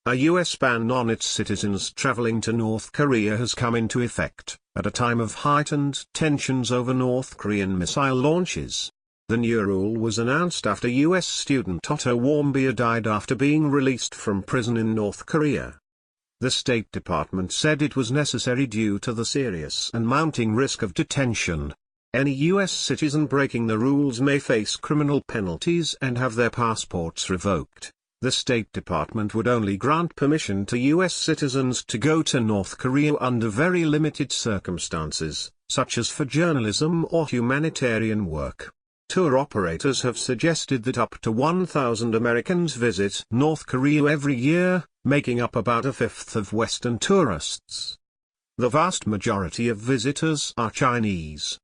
A U.S. ban on its citizens traveling to North Korea has come into effect, at a time of heightened tensions over North Korean missile launches. The new rule was announced after U.S. student Otto Warmbier died after being released from prison in North Korea. The State Department said it was necessary due to the serious and mounting risk of detention. Any U.S. citizen breaking the rules may face criminal penalties and have their passports revoked. The State Department would only grant permission to U.S. citizens to go to North Korea under very limited circumstances, such as for journalism or humanitarian work. Tour operators have suggested that up to 1,000 Americans visit North Korea every year, making up about a fifth of Western tourists. The vast majority of visitors are Chinese.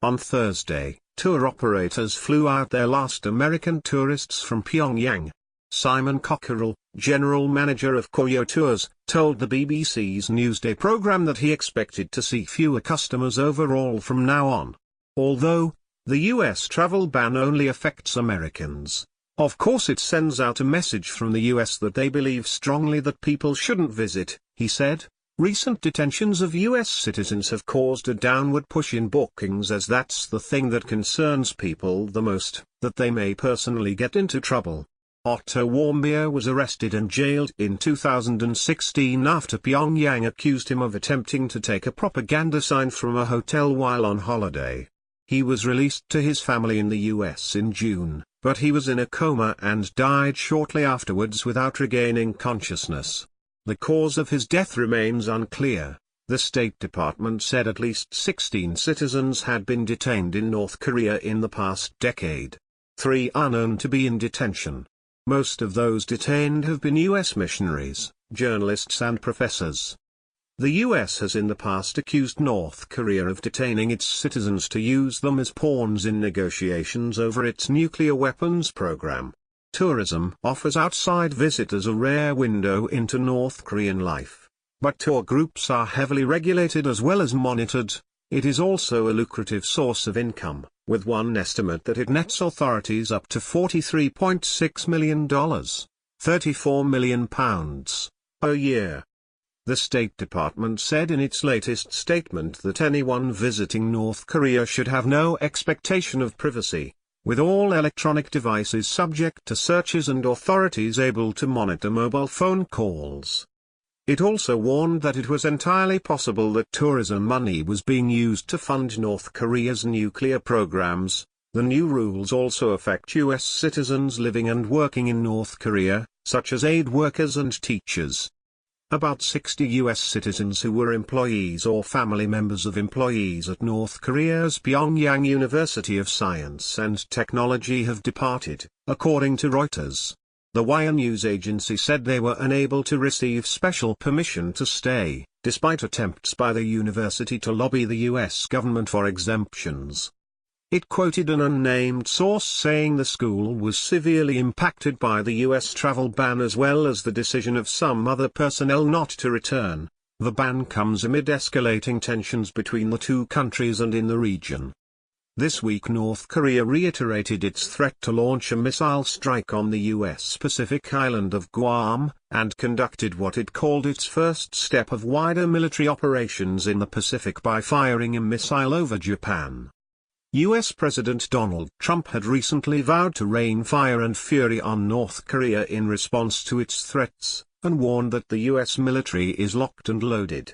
On Thursday, tour operators flew out their last American tourists from Pyongyang. Simon Cockerell, general manager of Koryo Tours, told the BBC's Newsday program that he expected to see fewer customers overall from now on. Although the U.S. travel ban only affects Americans, of course it sends out a message from the U.S. that they believe strongly that people shouldn't visit, he said. Recent detentions of U.S. citizens have caused a downward push in bookings, as that's the thing that concerns people the most, that they may personally get into trouble. Otto Warmbier was arrested and jailed in 2016 after Pyongyang accused him of attempting to take a propaganda sign from a hotel while on holiday. He was released to his family in the US in June, but he was in a coma and died shortly afterwards without regaining consciousness. The cause of his death remains unclear. The State Department said at least 16 citizens had been detained in North Korea in the past decade. 3 are known to be in detention. Most of those detained have been U.S. missionaries, journalists and professors. The U.S. has in the past accused North Korea of detaining its citizens to use them as pawns in negotiations over its nuclear weapons program. Tourism offers outside visitors a rare window into North Korean life. But tour groups are heavily regulated as well as monitored. It is also a lucrative source of income, with one estimate that it nets authorities up to $43.6 million, £34 million, a year. The State Department said in its latest statement that anyone visiting North Korea should have no expectation of privacy, with all electronic devices subject to searches and authorities able to monitor mobile phone calls. It also warned that it was entirely possible that tourism money was being used to fund North Korea's nuclear programs. The new rules also affect U.S. citizens living and working in North Korea, such as aid workers and teachers. About 60 U.S. citizens who were employees or family members of employees at North Korea's Pyongyang University of Science and Technology have departed, according to Reuters. The Wire news agency said they were unable to receive special permission to stay, despite attempts by the university to lobby the U.S. government for exemptions. It quoted an unnamed source saying the school was severely impacted by the U.S. travel ban as well as the decision of some other personnel not to return. The ban comes amid escalating tensions between the two countries and in the region. This week North Korea reiterated its threat to launch a missile strike on the U.S. Pacific island of Guam, and conducted what it called its first step of wider military operations in the Pacific by firing a missile over Japan. U.S. President Donald Trump had recently vowed to rain fire and fury on North Korea in response to its threats, and warned that the U.S. military is locked and loaded.